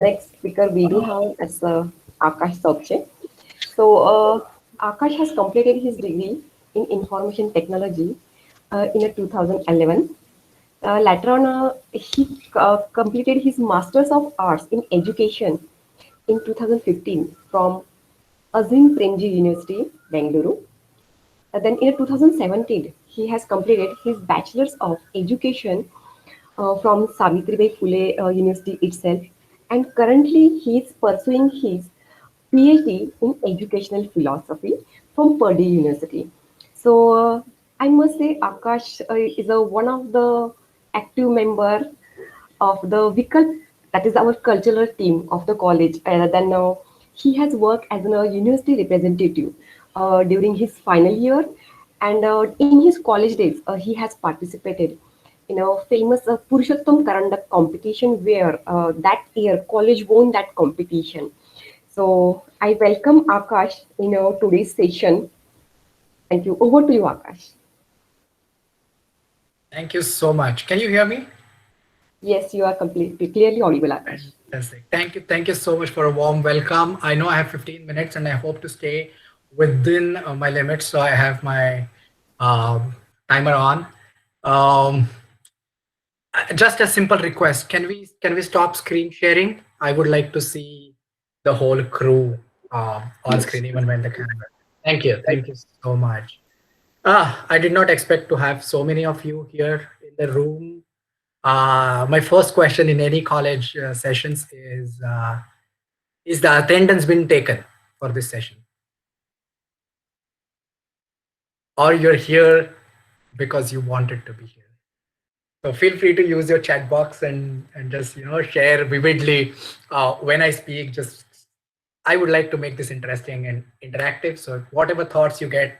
Next speaker we do have as Akash Sokche. So Akash has completed his degree in information technology in 2011. Later on, he completed his Masters of Arts in Education in 2015 from Azim Premji University, Bengaluru. Then in 2017, he has completed his Bachelor's of Education from Savitribai Phule University itself, and currently he is pursuing his PhD in Educational Philosophy from Purdue University. So I must say Akash is one of the active member of the Vikalp, that is our cultural team of the college. Then he has worked as a university representative during his final year, and in his college days, he has participated in a famous Purushottam Karandak competition where that year college won that competition. So I welcome Akash in today's session. Thank you. Over to you, Akash. Thank you so much. Can you hear me? Yes, you are completely clearly audible, Akash. Fantastic. Thank you so much for a warm welcome. I know I have 15 minutes and I hope to stay within my limits. So I have my um, timer on. Um, just a simple request. Can we stop screen sharing? I would like to see the whole crew on Yes. screen, even when the camera. Thank you. Thank you so much. I did not expect to have so many of you here in the room. My first question in any college sessions is the attendance been taken for this session? Or you're here because you wanted to be here? So feel free to use your chat box and just share vividly when I speak. Just I would like to make this interesting and interactive. So whatever thoughts you get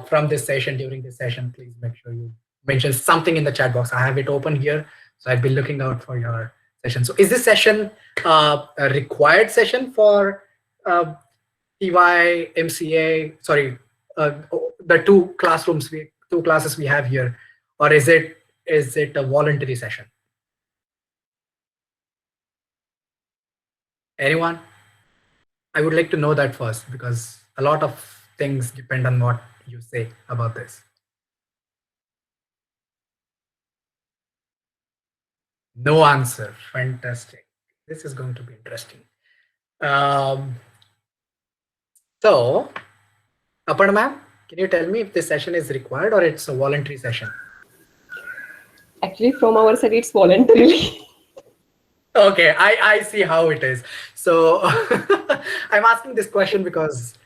from this session during this session, please make sure you mention something in the chat box. I have it open here, so I'll be looking out for your session. So is this session a required session for uh, TY, MCA? Sorry, the two classes we have here, or is it a voluntary session? Anyone? I would like to know that first because a lot of things depend on what you say about this. No answer. Fantastic. This is going to be interesting. Um, so, Aparna ma'am, can you tell me if this session is required or it's a voluntary session? Actually, from our side, it's voluntarily. Okay, I see how it is. So I'm asking this question because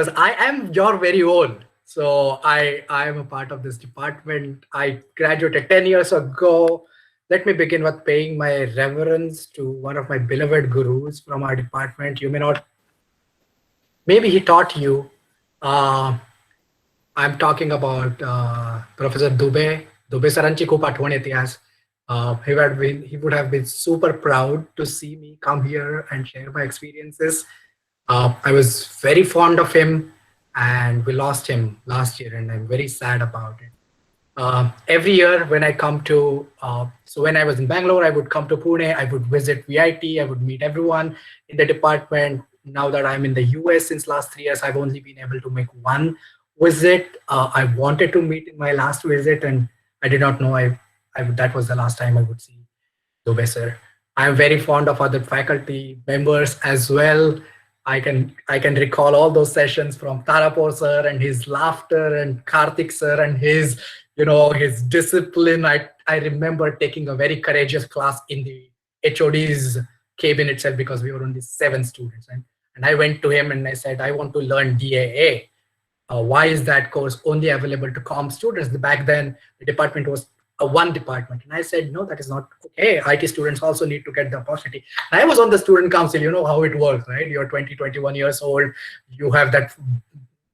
I am your very own. So I am a part of this department. I graduated 10 years ago. Let me begin with paying my reverence to one of my beloved gurus from our department. You may not, maybe he taught you. Uh, I'm talking about Professor Dube. Dube Saranchi ko पाठवण इतिहास. He would have been super proud to see me come here and share my experiences. I was very fond of him, and we lost him last year, and I'm very sad about it. Every year when I come to, so when I was in Bangalore, I would come to Pune, I would visit VIT, I would meet everyone in the department. Now that I'm in the US since last 3 years, I've only been able to make one visit. I wanted to meet in my last visit, and I did not know that was the last time I would see Dubey sir. I'm very fond of other faculty members as well. I can recall all those sessions from Tarapur sir and his laughter, and Karthik sir and his his discipline. I remember taking a very courageous class in the HOD's cabin itself because we were only 7 students, and I went to him and I said I want to learn DAA. Why is that course only available to com students? Back then, the department was a one department. And I said, no, that is not okay. IT students also need to get the opportunity. And I was on the student council. You know how it works, right? You're 20, 21 years old. You have that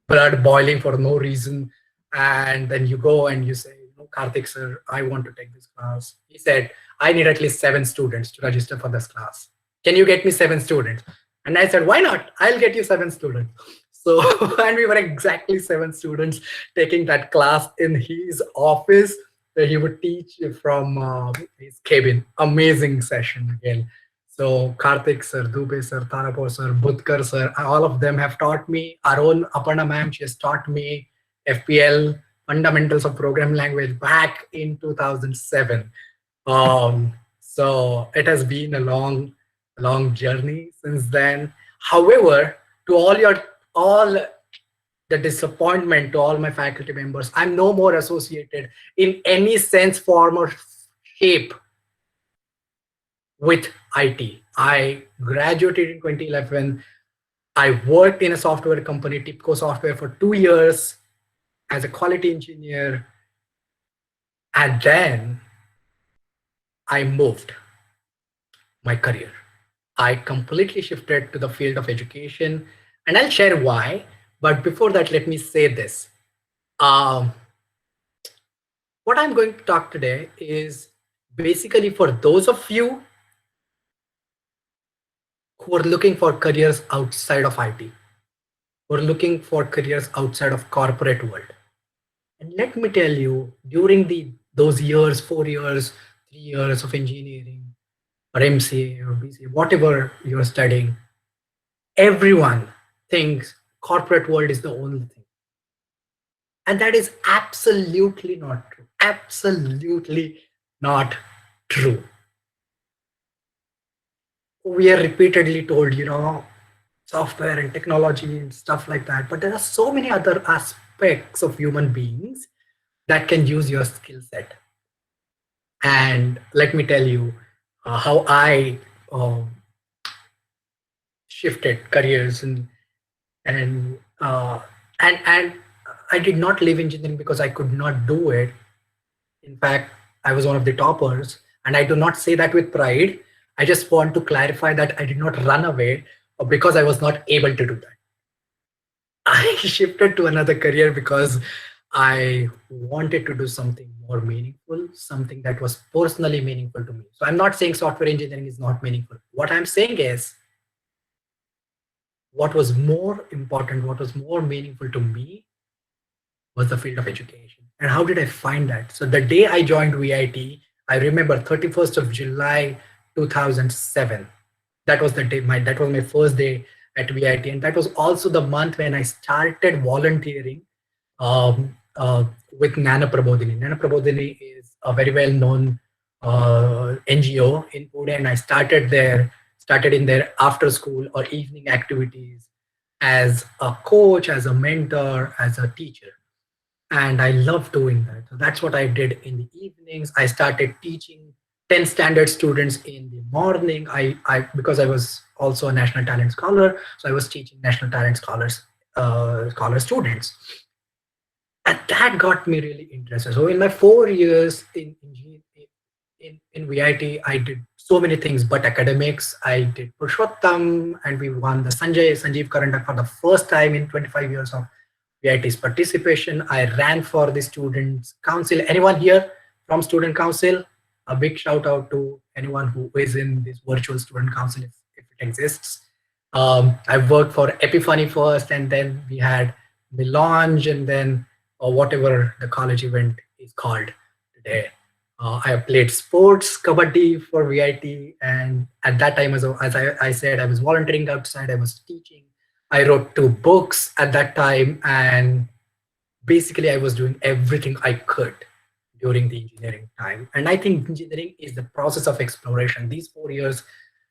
blood boiling for no reason. And then you go and you say, no, Karthik sir, I want to take this class. He said, I need at least 7 students to register for this class. Can you get me 7 students? And I said, why not? I'll get you 7 students. So, and we were exactly 7 students taking that class in his office where he would teach from his cabin. Amazing session again. So Karthik sir, Dubey sir, Tarapur sir, Budkar sir, all of them have taught me. Our own Aparna ma'am, she has taught me FPL, fundamentals of programming language, back in 2007. So it has been a long journey since then. However, to all the disappointment to all my faculty members, I'm no more associated in any sense, form, or shape with IT. I graduated in 2011. I worked in a software company, Tipco Software, for 2 years as a quality engineer. And then I moved my career. I completely shifted to the field of education, and I'll share why. But before that, let me say this. Um, what I'm going to talk today is basically for those of you who are looking for careers outside of IT, who are looking for careers outside of corporate world. And let me tell you, during those years, 4 years, 3 years of engineering or MCA or BCA, whatever you're studying, everyone thinks corporate world is the only thing. And that is absolutely not true. Absolutely not true. We are repeatedly told, software and technology and stuff like that. But there are so many other aspects of human beings that can use your skill set. And let me tell you how I uh, shifted careers and uh, and I did not leave engineering because I could not do it. In fact, I was one of the toppers, and I do not say that with pride. I just want to clarify that I did not run away because I was not able to do that. I shifted to another career because I wanted to do something more meaningful, something that was personally meaningful to me. So I'm not saying software engineering is not meaningful. What I'm saying is what was more important, what was more meaningful to me was the field of education. And how did I find that? So the day I joined VIT, I remember 31st of July 2007. That was the day, that was my first day at VIT. And that was also the month when I started volunteering with Nana Prabodhini. Nana Prabodhini is a very well known NGO in Pune, and I started in their after school or evening activities as a coach, as a mentor, as a teacher. And I love doing that. So that's what I did in the evenings. I started teaching 10 standard students in the morning. I because I was also a national talent scholar, so I was teaching national talent scholar students, and that got me really interested. So in my 4 years in VIT, I did so many things but academics. I did Purushottam, and we won the Sanjeev Karandak for the first time in 25 years of VIT's participation. I ran for the Students' Council. Anyone here from Student Council? A big shout out to anyone who is in this virtual Student Council if it exists. I worked for Epiphany first, and then we had the launch, and then or whatever the college event is called today. I played sports, kabaddi for VIT, and at that time, as I said, I was volunteering outside, I was teaching. I wrote 2 books at that time, and basically, I was doing everything I could during the engineering time. And I think engineering is the process of exploration. These 4 years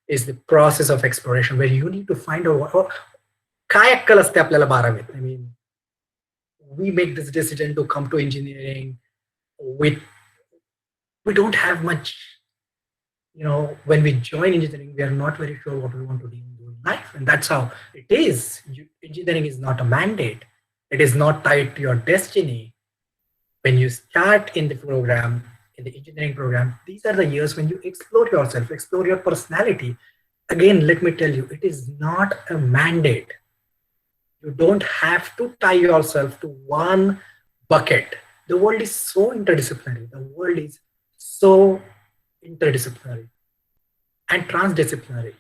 is the process of exploration where you need to find out काय अक्कल असते आपल्याला 12वीत. I mean, we make this decision to come to engineering with we don't have much, when we join engineering, we are not very sure what we want to do in life, and that's how it is. Engineering is not a mandate. It is not tied to your destiny. When you start in the program, in the engineering program, these are the years when you explore yourself, explore your personality. Again, let me tell you, it is not a mandate. You don't have to tie yourself to one bucket. The world is so interdisciplinary. The world is so interdisciplinary and transdisciplinary.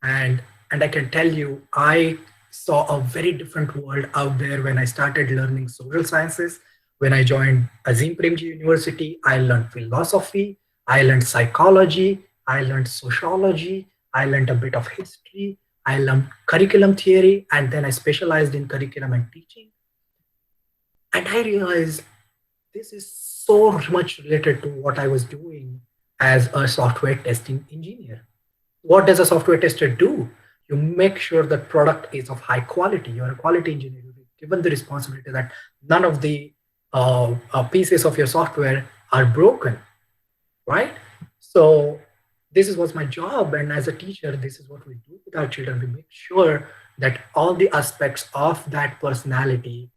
And I can tell you, I saw a very different world out there when I started learning social sciences. When I joined Azim Premji University, I learned philosophy, I learned psychology, I learned sociology, I learned a bit of history, I learned curriculum theory, and then I specialized in curriculum and teaching. And I realized this is so much related to what I was doing as a software testing engineer. What does a software tester do? You make sure that product is of high quality. You're a quality engineer. You're given the responsibility that none of the pieces of your software are broken, right? So this is what's my job, and as a teacher, this is what we do with our children. We make sure that all the aspects of that personality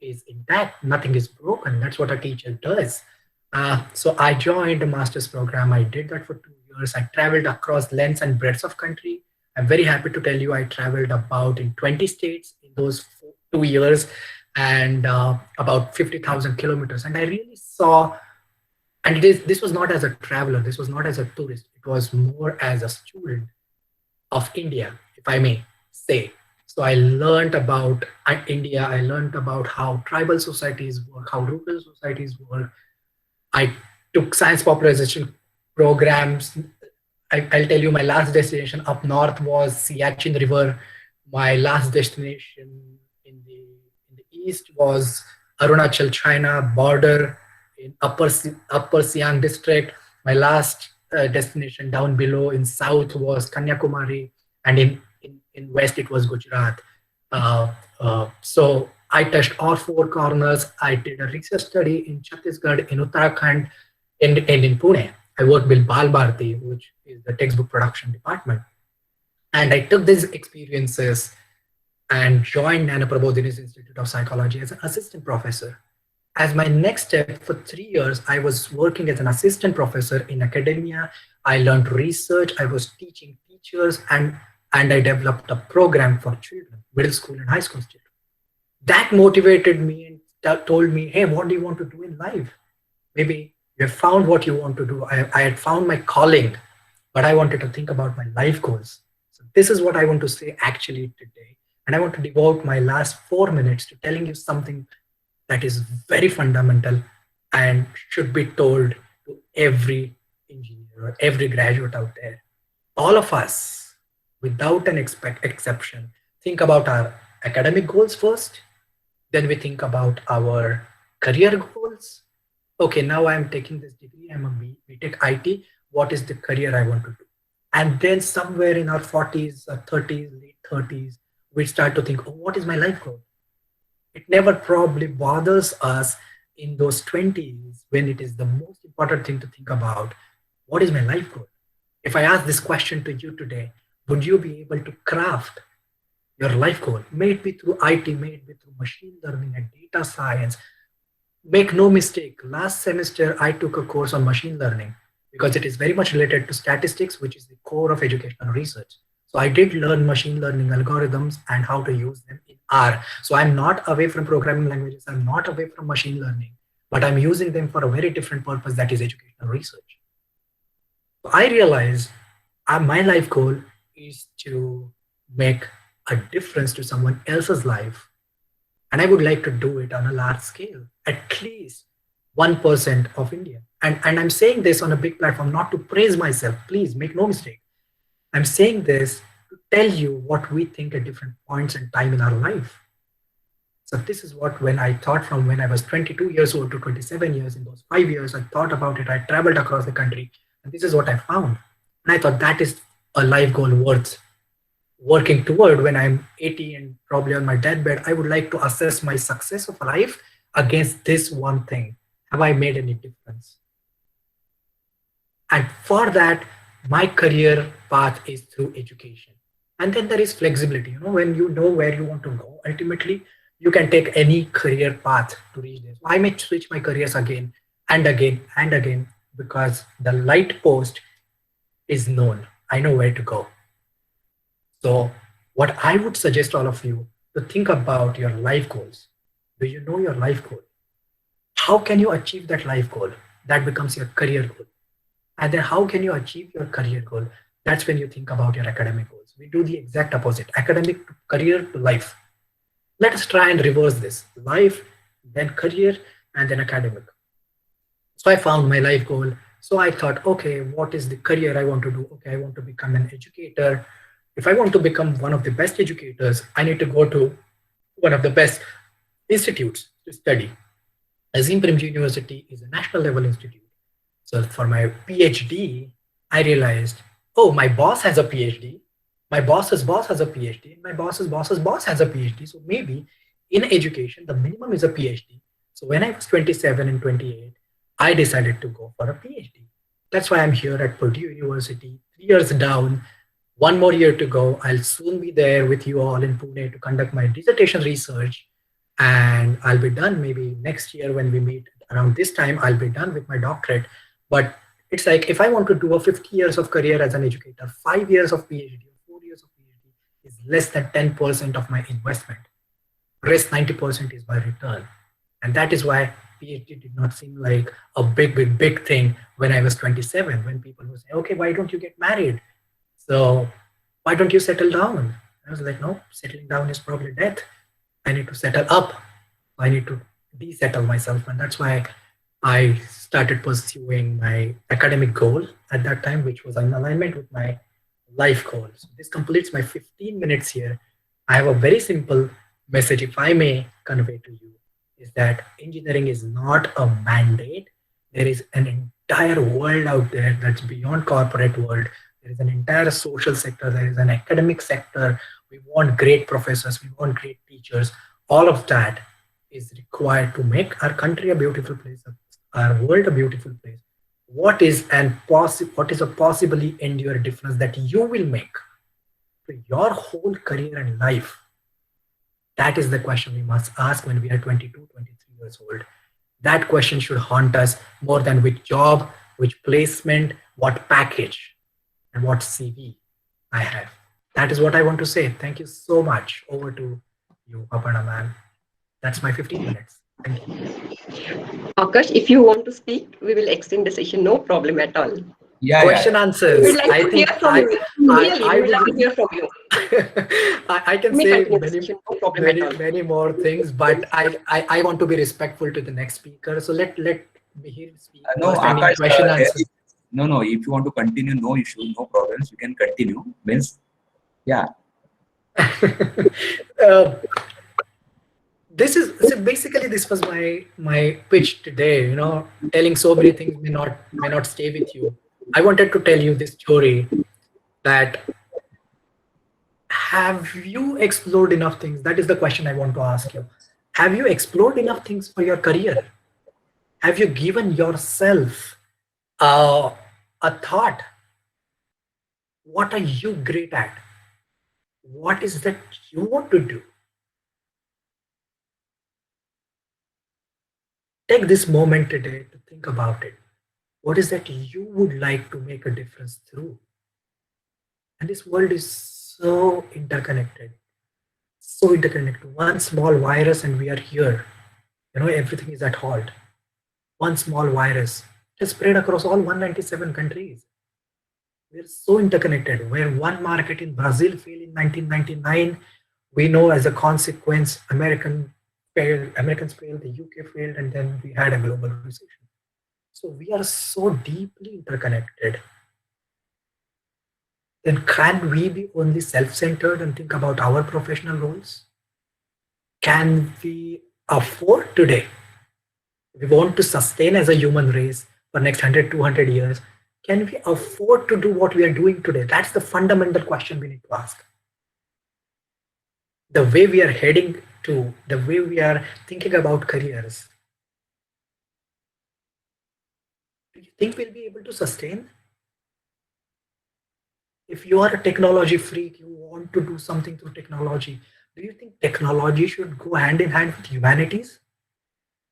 is intact, nothing is broken. That's what a teacher does. So I joined a master's program. I did that for 2 years. I traveled across lengths and breadths of country. I'm very happy to tell you I traveled about in 20 states in those 2 years, and about 50,000 kilometers. And I really saw, and this was not as a traveler, this was not as a tourist, it was more as a student of India, if I may say. So I learned about India. I learned about how tribal societies work, how rural societies work. I took science popularization programs. I'll tell you, my last destination up north was Siachen River. My last destination in the east was Arunachal, China border in Upper Siang district. My last destination down below in south was Kanyakumari, and in west it was Gujarat. So I touched all four corners. I did a research study in Chhattisgarh, in Uttarakhand, and in Pune. I worked with Bal Bharati, which is the textbook production department. And I took these experiences and joined Nana Prabodhini's Institute of Psychology as an assistant professor. As my next step, for 3 years, I was working as an assistant professor in academia. I learned research. I was teaching teachers, and I developed a program for children, middle school and high school children. That motivated me and told me, hey, what do you want to do in life? Maybe you have found what you want to do. I had found my calling, but I wanted to think about my life goals. So this is what I want to say actually today. And I want to devote my last 4 minutes to telling you something that is very fundamental and should be told to every engineer or every graduate out there. All of us, without an exception, think about our academic goals first, then we think about our career goals. Okay, now I'm taking this degree, I'm a BTech IT. What is the career I want to do? And then somewhere in our 40s or 30s, late 30s, we start to think, oh, what is my life goal? It never probably bothers us in those 20s when it is the most important thing to think about. What is my life goal? If I ask this question to you today, would you be able to craft your life goal? May it be through IT, may it be through machine learning and data science. Make no mistake, last semester I took a course on machine learning because it is very much related to statistics, which is the core of educational research. So I did learn machine learning algorithms and how to use them in R. So I'm not away from programming languages, I'm not away from machine learning, but I'm using them for a very different purpose, that is educational research. So I realized my life goal is to make a difference to someone else's life. And I would like to do it on a large scale, at least 1% of India. And I'm saying this on a big platform, not to praise myself, please make no mistake. I'm saying this to tell you what we think at different points in time in our life. So this is what, when I thought from when I was 22 years old to 27 years, in those 5 years, I thought about it, I traveled across the country, and this is what I found. And I thought that is a life goal worth working toward. When I'm 80 and probably on my deathbed, I would like to assess my success of life against this one thing. Have I made any difference? And for that, my career path is through education. And then there is flexibility. When you know where you want to go, ultimately, you can take any career path to reach this. I may switch my careers again and again and again because the light post is known. I know where to go. So what I would suggest all of you to think about your life goals. Do you know your life goal? How can you achieve that life goal? That becomes your career goal. And then how can you achieve your career goal? That's when you think about your academic goals. We do the exact opposite, academic to career to life. Let us try and reverse this. Life, then career, and then academic. So I found my life goal. So I thought, okay, what is the career I want to do? Okay, I want to become an educator. If I want to become one of the best educators, I need to go to one of the best institutes to study. Azim Premji University is a national level institute. So for my PhD, I realized, oh, my boss has a PhD, my boss's boss has a PhD, and my boss's boss's boss has a PhD. So maybe in education, the minimum is a PhD. So when I was 27 and 28, I decided to go for a PhD. That's why I'm here at Purdue University, 3 years down, one more year to go. I'll soon be there with you all in Pune to conduct my dissertation research, and I'll be done maybe next year when we meet around this time. I'll be done with my doctorate. But it's like if I want to do a 50 years of career as an educator, 5 years of PhD, 4 years of PhD is less than 10% of my investment. Rest 90% is my return. And that is why PhD did not seem like a big thing when I was 27, when people would say, okay, why don't you get married? So why don't you settle down? I was like, no, settling down is probably death. I need to settle up. I need to desettle myself. And that's why I started pursuing my academic goal at that time, which was in alignment with my life goal. So this completes my 15 minutes here. I have a very simple message, if I may convey to you, is that engineering is not a mandate. There is an entire world out there that's beyond corporate world. There is an entire social sector. There is an academic sector. We want great professors. We want great teachers. All of that is required to make our country a beautiful place, our world a beautiful place. What is a possibly endure difference that you will make to your whole career and life? That is the question we must ask when we are 22, 23 years old. That question should haunt us more than which job, which placement, what package, and what CV I have. That is what I want to say. Thank you so much. Over to you, Aparna man. That's my 15 minutes. Thank you. Akash, if you want to speak, we will extend the session, no problem at all. Yeah, yeah, Question yeah. We would answers. like I to hear think from you. Really, I we would would like to hear from you. I can You may say continue the session, no problem at all. many more things, but I want to be respectful to the next speaker. So let me hear speak No, first, and in Akash, question answer. no, no. If you want to continue, no issue, no problems. You can continue. Means, yeah, uh, this is so basically this was my pitch today. Telling so many things may not stay with you. I wanted to tell you this story that have you explored enough things? That is the question I want to ask you. Have you explored enough things for your career? Have you given yourself uh, a thought? What are you great at? What is that you want to do? Take this moment today to think about it. What is that you would like to make a difference through? And this world is so interconnected, so interconnected. One small virus, and we are here. Everything is at halt. One small virus is spread across all 197 countries. We're so interconnected. Where one market in Brazil failed in 1999, we know as a consequence, Americans failed, the UK failed, and then we had a global recession. So we are so deeply interconnected. Then can we be only self-centered and think about our professional roles? Can we afford today, if we want to sustain as a human race for next 100, 200 years, can we afford to do what we are doing today? That's the fundamental question we need to ask. The way we are heading to, the way we are thinking about careers, do you think we'll be able to sustain? If you are a technology freak, you want to do something through technology, do you think technology should go hand in hand with humanities?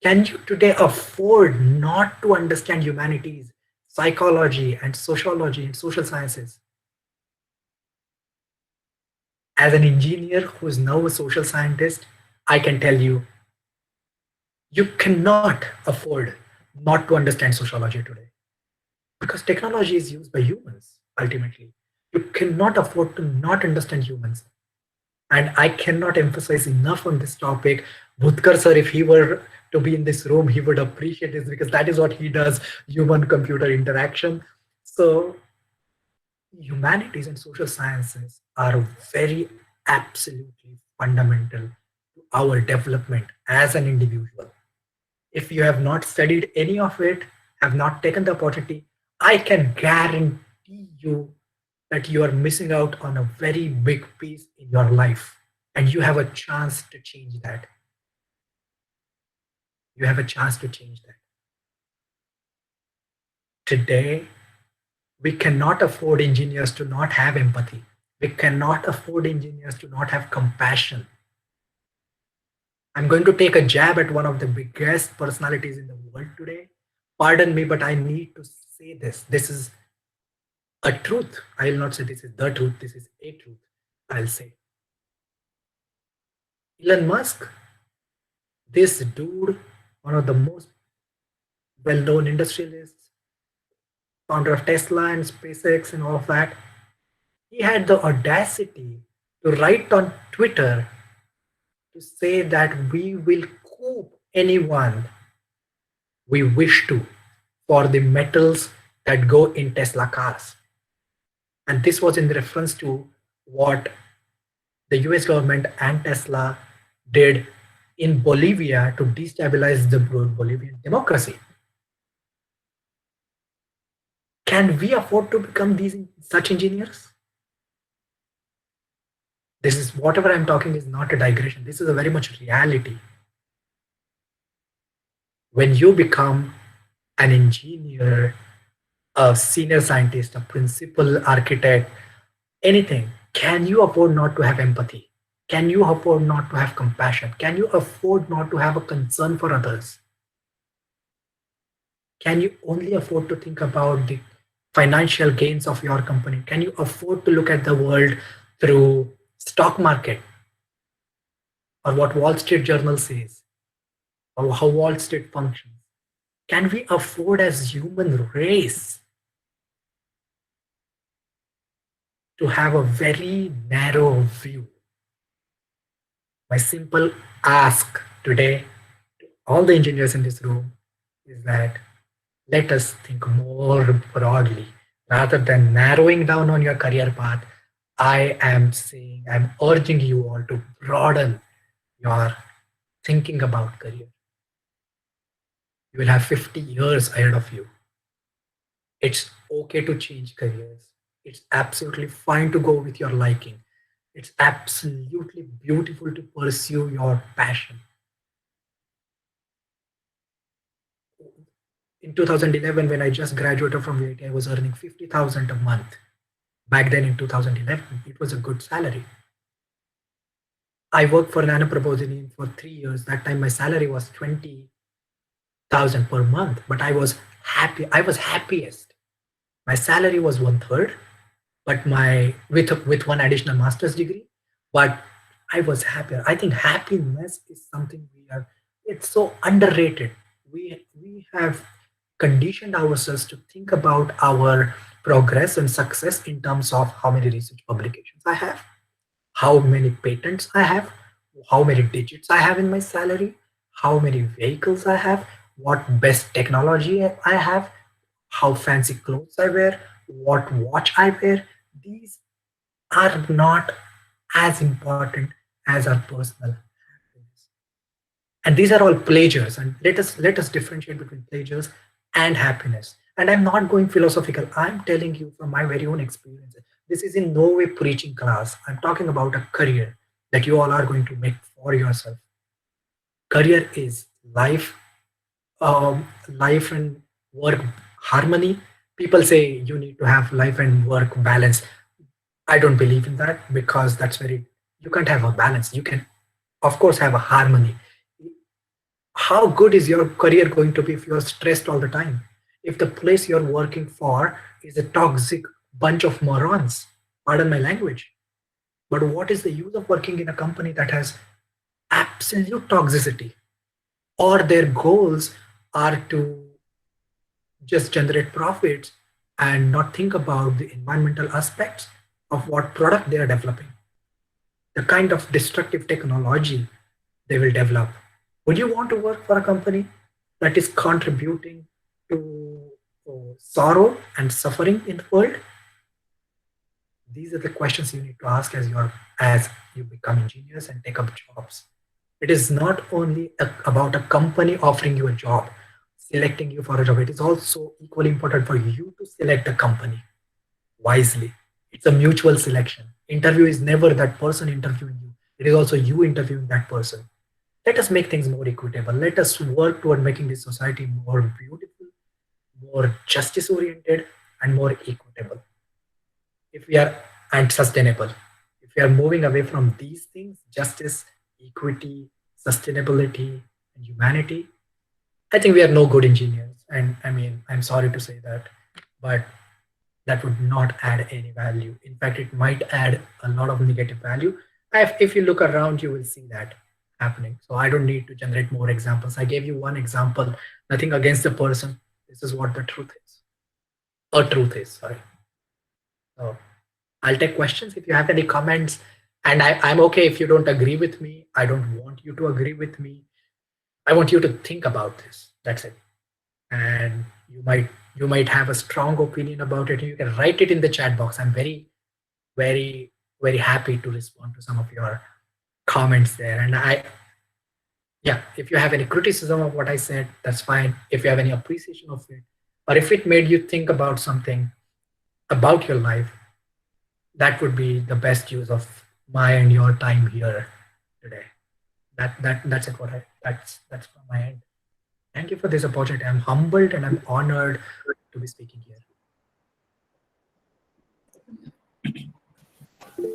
Can you today afford not to understand humanities, psychology, and sociology and social sciences? As an engineer who is now a social scientist, I can tell you, you cannot afford not to understand sociology today because technology is used by humans ultimately. You cannot afford to not understand humans. And I cannot emphasize enough on this topic. Bhutkar sir, if he were to be in this room, he would appreciate this because that is what he does, human computer interaction. So humanities and social sciences are very absolutely fundamental to our development as an individual. If you have not studied any of it, have not taken the opportunity, I can guarantee you that you are missing out on a very big piece in your life. And you have a chance to change that. You have a chance to change that. Today, we cannot afford engineers to not have empathy. We cannot afford engineers to not have compassion. I'm going to take a jab at one of the biggest personalities in the world today. Pardon me, but I need to say this. This is a truth. I will not say this is the truth. This is a truth. I'll say Elon Musk, this dude, one of the most well-known industrialists, founder of Tesla and SpaceX and all of that, he had the audacity to write on Twitter to say that we will coup anyone we wish to for the metals that go in Tesla cars. And this was in reference to what the US government and Tesla did in Bolivia to destabilize the Bolivian democracy. Can we afford to become these such engineers? This is whatever I'm talking is not a digression. This is a very much reality. When you become an engineer, a senior scientist, a principal architect, anything, can you afford not to have empathy? Can you afford not to have compassion? Can you afford not to have a concern for others? Can you only afford to think about the financial gains of your company? Can you afford to look at the world through stock market or what Wall Street Journal says or how Wall Street functions? Can we afford as human race to have a very narrow view? My simple ask today to all the engineers in this room is that let us think more broadly rather than narrowing down on your career path. I am saying, I'm urging you all to broaden your thinking about career. You will have 50 years ahead of you. It's okay to change careers. It's absolutely fine to go with your liking. It's absolutely beautiful to pursue your passion. In 2011, when I just graduated from VIT, I was earning 50,000 a month. Back then in 2011, it was a good salary. I worked for Nano Proposing for 3 years. That time my salary was 20,000 per month, but I was happy. I was happiest. My salary was one third, but my with one additional master's degree, but I was happier. I think happiness is something it's so underrated. We have conditioned ourselves to think about our progress and success in terms of how many research publications I have, how many patents I have, how many digits I have in my salary, how many vehicles I have, what best technology I have, how fancy clothes I wear, what watch I wear. These are not as important as our personal happiness. And these are all pleasures. And let us differentiate between pleasures and happiness. And I'm not going philosophical. I'm telling you from my very own experience. This is in no way preaching class. I'm talking about a career that you all are going to make for yourself. Career is life, life and work harmony. People say you need to have life and work balance. I don't believe in that because you can't have a balance. You can, of course, have a harmony. How good is your career going to be if you're stressed all the time? If the place you're working for is a toxic bunch of morons, pardon my language. But what is the use of working in a company that has absolute toxicity or their goals are to just generate profits and not think about the environmental aspects of what product they are developing, the kind of destructive technology they will develop, Would you want to work for a company that is contributing to sorrow and suffering in the world? These are the questions you need to ask as you become engineers and take up jobs. It is not only about a company offering you a job, selecting you for a job. It is also equally important for you to select a company wisely. It's a mutual selection. Interview is never that person interviewing you. It is also you interviewing that person. Let us make things more equitable. Let us work toward making this society more beautiful, more justice oriented, and more equitable. If we are and sustainable, if we are moving away from these things, justice, equity, sustainability, and humanity, I think we are no good engineers. And I mean, I'm sorry to say that, but that would not add any value. In fact, it might add a lot of negative value. If you look around, you will see that happening. So I don't need to generate more examples. I gave you one example, nothing against the person. This is what the truth is. Or truth is, sorry. So I'll take questions if you have any comments. And I'm okay if you don't agree with me. I don't want you to agree with me. I want you to think about this. That's it. And you might have a strong opinion about it. You can write it in the chat box. I'm very, very happy to respond to some of your comments there. And yeah, if you have any criticism of what I said, that's fine. If you have any appreciation of it, or if it made you think about something about your life, that would be the best use of my and your time here today. That's it. That's from my end. Thank you for this opportunity. I'm humbled and I'm honored to be speaking here.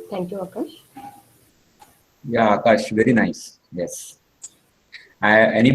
Thank you, Akash. Yeah, Akash, very nice. Yes. Anybody